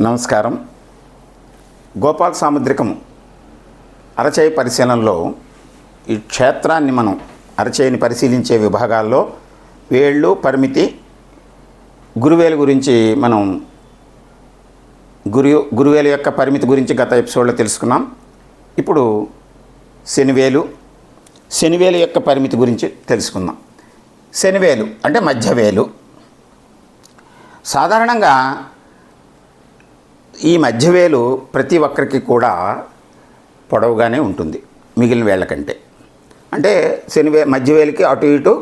నమస్కారం. గోపాల్ సాముద్రికం అరచేయి పరిశీలనలో ఈ క్షేత్రాన్ని మనం అరచేయిని పరిశీలించే విభాగాల్లో వేళ్ళు, పరిమితి, గురువేలు గురించి మనం గురువేలు యొక్క పరిమితి గురించి గత ఎపిసోడ్లో తెలుసుకున్నాం. ఇప్పుడు శనివేలు యొక్క పరిమితి గురించి తెలుసుకుందాం. శనివేలు అంటే మధ్యవేలు. సాధారణంగా ఈ మధ్యవేలు ప్రతి ఒక్కరికి కూడా పొడవుగానే ఉంటుంది మిగిలిన వేళ్ళ కంటే. అంటే మధ్యవేలుకి అటు ఇటు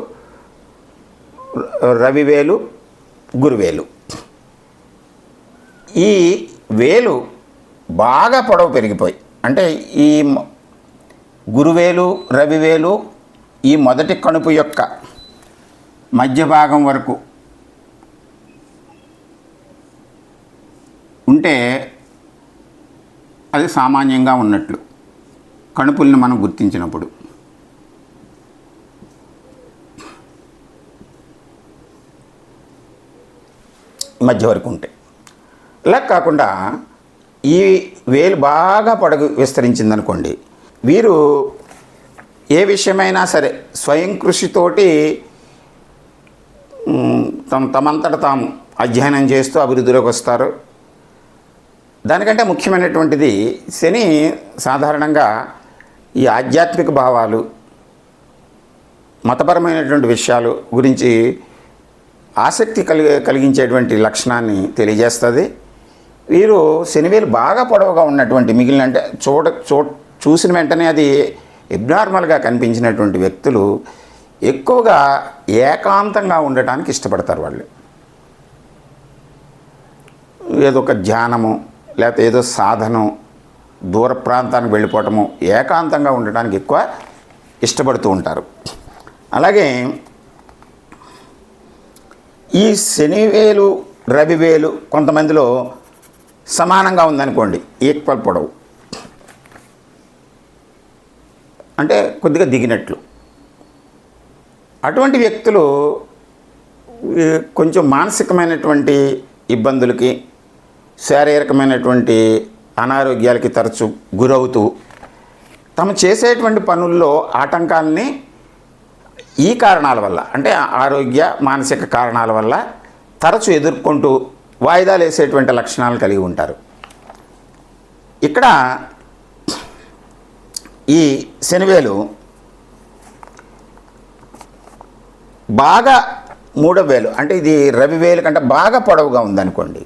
రవివేలు, గురువేలు. ఈ వేలు బాగా పొడవు పెరిగిపోయి, అంటే ఈ గురువేలు, రవివేలు ఈ మొదటి కణుపు యొక్క మధ్య భాగం వరకు ఉంటే అది సామాన్యంగా ఉన్నట్లు కణుపుల్ని మనం గుర్తించినప్పుడు. మధ్య వరకు ఉంటాయి. ఇలా కాకుండా ఈ వేలు బాగా పొడవు విస్తరించిందనుకోండి, వీరు ఏ విషయమైనా సరే స్వయం కృషితోటి తమంతట తాము అధ్యయనం చేస్తూ అభివృద్ధిలోకి వస్తారు. దానికంటే ముఖ్యమైనటువంటిది, శని సాధారణంగా ఈ ఆధ్యాత్మిక భావాలు, మతపరమైనటువంటి విషయాలు గురించి ఆసక్తి కలిగించేటువంటి లక్షణాన్ని తెలియజేస్తుంది. వీరు శనివేలు బాగా పొడవుగా ఉన్నటువంటి మిగిలిన, అంటే చూసిన వెంటనే అది ఎబ్నార్మల్గా కనిపించినటువంటి వ్యక్తులు ఎక్కువగా ఏకాంతంగా ఉండటానికి ఇష్టపడతారు. వాళ్ళు ఏదో ఒక ధ్యానము, లేకపోతే ఏదో సాధనం, దూర ప్రాంతానికి వెళ్ళిపోవటము, ఏకాంతంగా ఉండటానికి ఎక్కువ ఇష్టపడుతూ ఉంటారు. అలాగే ఈ శనివేలు, రవివేలు కొంతమందిలో సమానంగా ఉందనుకోండి, ఈక్వల్ పొడవు, అంటే కొద్దిగా దిగినట్లు. అటువంటి వ్యక్తులు కొంచెం మానసికమైనటువంటి ఇబ్బందులకి, శారీరకమైనటువంటి అనారోగ్యాలకి తరచు గురవుతూ తమ చేసేటువంటి పనుల్లో ఆటంకాలని ఈ కారణాల వల్ల, అంటే ఆరోగ్య మానసిక కారణాల వల్ల తరచు ఎదుర్కొంటూ వాయిదాలు వేసేటువంటి లక్షణాలు కలిగి ఉంటారు. ఇక్కడ ఈ శనివేలు బాగా మూడవ వేలు, అంటే ఇది రవివేలు కంటే బాగా పొడవుగా ఉందనుకోండి,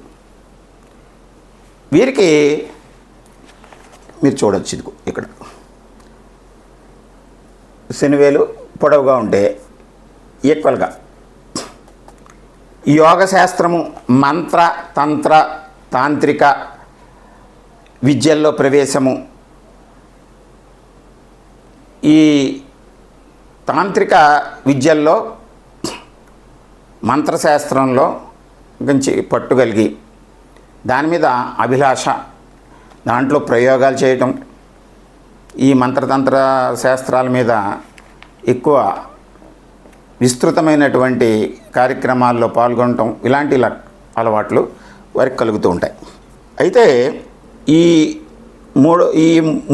వీరికి మీరు చూడొచ్చు, ఇది ఇక్కడ శనివేలు పొడవుగా ఉంటే ఈక్వల్గా యోగ శాస్త్రము, మంత్ర, తంత్ర, తాంత్రిక విద్యల్లో ప్రవేశము, ఈ తాంత్రిక విద్యల్లో, మంత్రశాస్త్రంలో గురించి పట్టుగలిగి దాని మీద అభిలాష, దాంట్లో ప్రయోగాలు చేయటం, ఈ మంత్రతంత్ర శాస్త్రాల మీద ఎక్కువ విస్తృతమైనటువంటి కార్యక్రమాల్లో పాల్గొనటం, ఇలాంటి అలవాట్లు వారికి కలుగుతూ ఉంటాయి. అయితే ఈ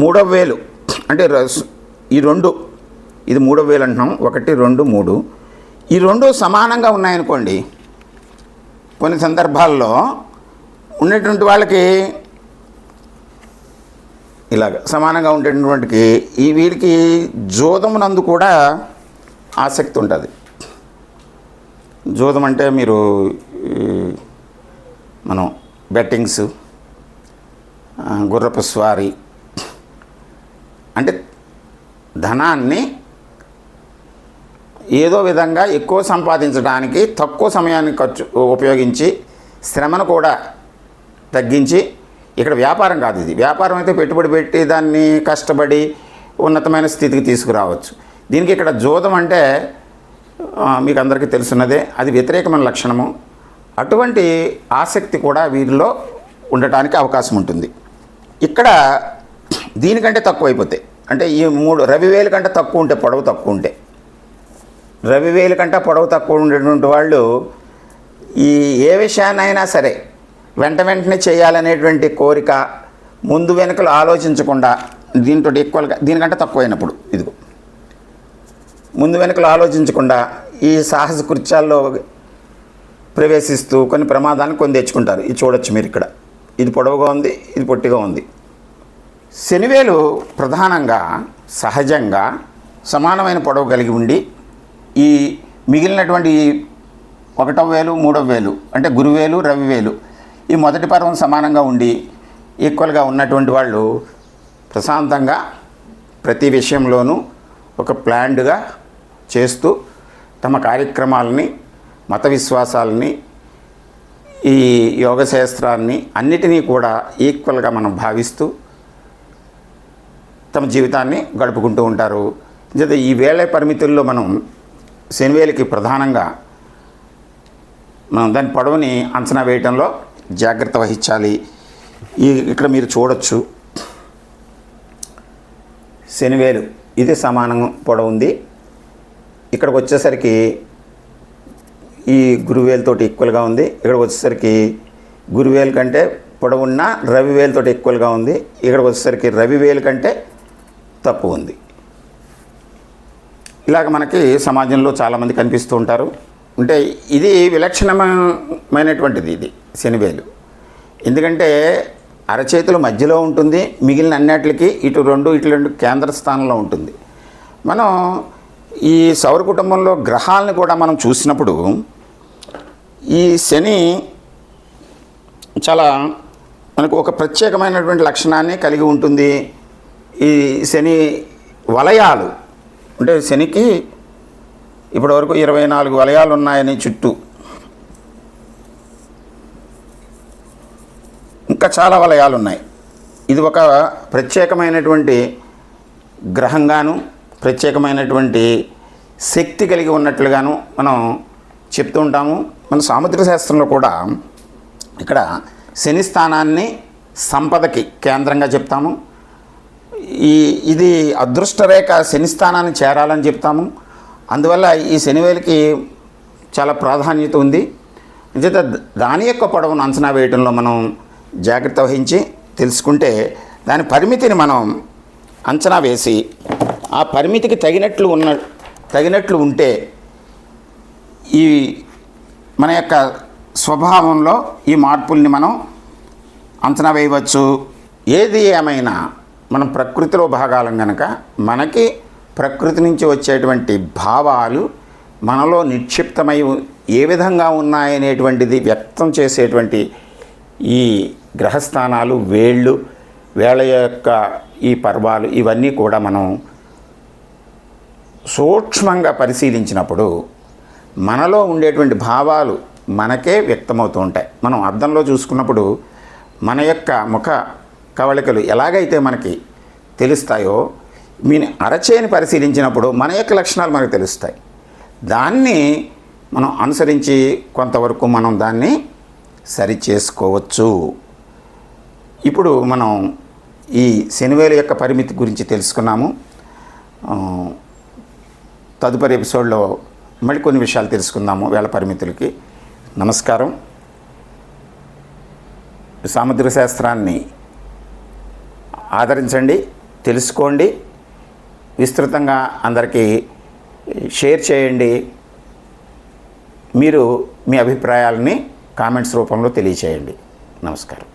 మూడవ వేలు, అంటే ఈ రెండు, ఇది మూడవ వేలు అంటున్నాం, 1, 2, 3, ఈ రెండు సమానంగా ఉన్నాయనుకోండి, కొన్ని సందర్భాల్లో ఉండేటువంటి వాళ్ళకి ఇలాగ సమానంగా ఉండేటువంటికి ఈ వీరికి జోదమునందు కూడా ఆసక్తి ఉంటుంది. జోదం అంటే మీరు మనం బెట్టింగ్స్, గుర్రపు స్వారీ, అంటే ధనాన్ని ఏదో విధంగా ఎక్కువ సంపాదించడానికి తక్కువ సమయాన్ని ఉపయోగించి, శ్రమను కూడా తగ్గించి, ఇక్కడ వ్యాపారం కాదు, ఇది వ్యాపారం అయితే పెట్టుబడి పెట్టి దాన్ని కష్టపడి ఉన్నతమైన స్థితికి తీసుకురావచ్చు. దీనికి ఇక్కడ జోదం అంటే మీకు అందరికీ తెలుసున్నదే, అది వ్యతిరేకమైన లక్షణము. అటువంటి ఆసక్తి కూడా వీరిలో ఉండటానికి అవకాశం ఉంటుంది. ఇక్కడ దీనికంటే తక్కువ అయిపోతాయి, అంటే ఈ రవివేలు కంటే తక్కువ ఉంటే, పొడవు తక్కువ ఉంటే, రవివేలు కంటే పొడవు తక్కువ ఉండేటువంటి వాళ్ళు ఈ ఏ విషయాన్నైనా సరే వెంటనే చేయాలనేటువంటి కోరిక, ముందు వెనుకలు ఆలోచించకుండా దీంతో ఈక్వల్గా దీనికంటే తక్కువైనప్పుడు ఇదిగో ముందు వెనుకలు ఆలోచించకుండా ఈ సాహస కృత్యాల్లో ప్రవేశిస్తూ కొన్ని ప్రమాదాలను కొని తెచ్చుకుంటారు. ఇది చూడొచ్చు మీరు ఇక్కడ. ఇది పొడవుగా ఉంది, ఇది పొట్టిగా ఉంది. శనివేలు ప్రధానంగా సహజంగా సమానమైన పొడవు కలిగి ఉండి ఈ మిగిలినటువంటి 1వ వేలు 3వ వేలు అంటే గురువేలు రవివేలు ఈ మొదటి పర్వం సమానంగా ఉండి ఈక్వల్గా ఉన్నటువంటి వాళ్ళు ప్రశాంతంగా ప్రతి విషయంలోనూ ఒక ప్లాన్డ్గా చేస్తూ తమ కార్యక్రమాలని, మత విశ్వాసాలని, ఈ యోగశాస్త్రాన్ని అన్నిటినీ కూడా ఈక్వల్గా మనం భావిస్తూ తమ జీవితాన్ని గడుపుకుంటూ ఉంటారు. ఈ వేళ పరిమితుల్లో మనం శనివేలికి ప్రధానంగా మనం దాని పొడవుని అంచనా వేయటంలో జాగ్రత్త వహించాలి. ఇక్కడ మీరు చూడొచ్చు శనివేలు ఇది సమానం పొడవు ఉంది. ఇక్కడికి వచ్చేసరికి ఈ గురువేలుతోటి ఈక్వల్గా ఉంది. ఇక్కడికి వచ్చేసరికి గురువేలు కంటే పొడవున్న రవివేలుతో ఈక్వల్గా ఉంది. ఇక్కడికి వచ్చేసరికి రవివేలు కంటే తక్కువ ఉంది. ఇలాగ మనకి సమాజంలో చాలామంది కనిపిస్తూ ఉంటారు. అంటే ఇది విలక్షణమైనటువంటిది ఇది శనివేలు. ఎందుకంటే అరచేతుల మధ్యలో ఉంటుంది, మిగిలిన అన్నిటికి ఇటు రెండు కేంద్ర స్థానంలో ఉంటుంది. మనం ఈ సౌర కుటుంబంలో గ్రహాలను కూడా మనం చూసినప్పుడు ఈ శని చాలా మనకు ఒక ప్రత్యేకమైనటువంటి లక్షణాన్ని కలిగి ఉంటుంది. ఈ శని వలయాలు అంటే శనికి ఇప్పటివరకు 24 వలయాలు ఉన్నాయని చుట్టూ, ఇంకా చాలా వలయాలు ఉన్నాయి. ఇది ఒక ప్రత్యేకమైనటువంటి గ్రహంగాను ప్రత్యేకమైనటువంటి శక్తి కలిగి ఉన్నట్లుగాను మనం చెప్తూ ఉంటాము. మన సాముద్రిక శాస్త్రంలో కూడా ఇక్కడ శని స్థానాన్ని సంపదకి కేంద్రంగా చెప్తాము. ఇది అదృష్టరేఖ శని స్థానాన్ని చేరాలని చెప్తాము. అందువల్ల ఈ శనివేలికి చాలా ప్రాధాన్యత ఉంది. అంచేత దాని యొక్క పొడవును అంచనా వేయడంలో మనం జాగ్రత్త వహించి తెలుసుకుంటే పరిమితిని మనం అంచనా వేసి ఆ పరిమితికి తగినట్లు ఉంటే ఈ మన యొక్క స్వభావంలో ఈ మార్పుల్ని మనం అంచనా వేయవచ్చు. ఏది ఏమైనా మనం ప్రకృతిలో భాగాలం కనుక మనకి ప్రకృతి నుంచి వచ్చేటువంటి భావాలు మనలో నిక్షిప్తమై ఏ విధంగా ఉన్నాయనేటువంటిది వ్యక్తం చేసేటువంటి ఈ గ్రహస్థానాలు, వేళ యొక్క ఈ పర్వాలు ఇవన్నీ కూడా మనం సూక్ష్మంగా పరిశీలించినప్పుడు మనలో ఉండేటువంటి భావాలు మనకే వ్యక్తమవుతూ ఉంటాయి. మనం అద్దంలో చూసుకున్నప్పుడు మన యొక్క ముఖ కవళికలు ఎలాగైతే మనకి తెలుస్తాయో మీ అరచేని పరిశీలించినప్పుడు మన యొక్క లక్షణాలు మనకు తెలుస్తాయి. దాన్ని మనం అనుసరించి కొంతవరకు మనం దాన్ని సరి చేసుకోవచ్చు. ఇప్పుడు మనం ఈ శనివేలు యొక్క పరిమితి గురించి తెలుసుకున్నాము. తదుపరి ఎపిసోడ్లో మరికొన్ని విషయాలు తెలుసుకుందాము వేళ పరిమితులకి. నమస్కారం. సాముద్రిక శాస్త్రాన్ని ఆదరించండి, తెలుసుకోండి, విస్తృతంగా అందరికీ షేర్ చేయండి. మీరు మీ అభిప్రాయాలని కామెంట్స్ రూపంలో తెలియచేయండి. నమస్కారం.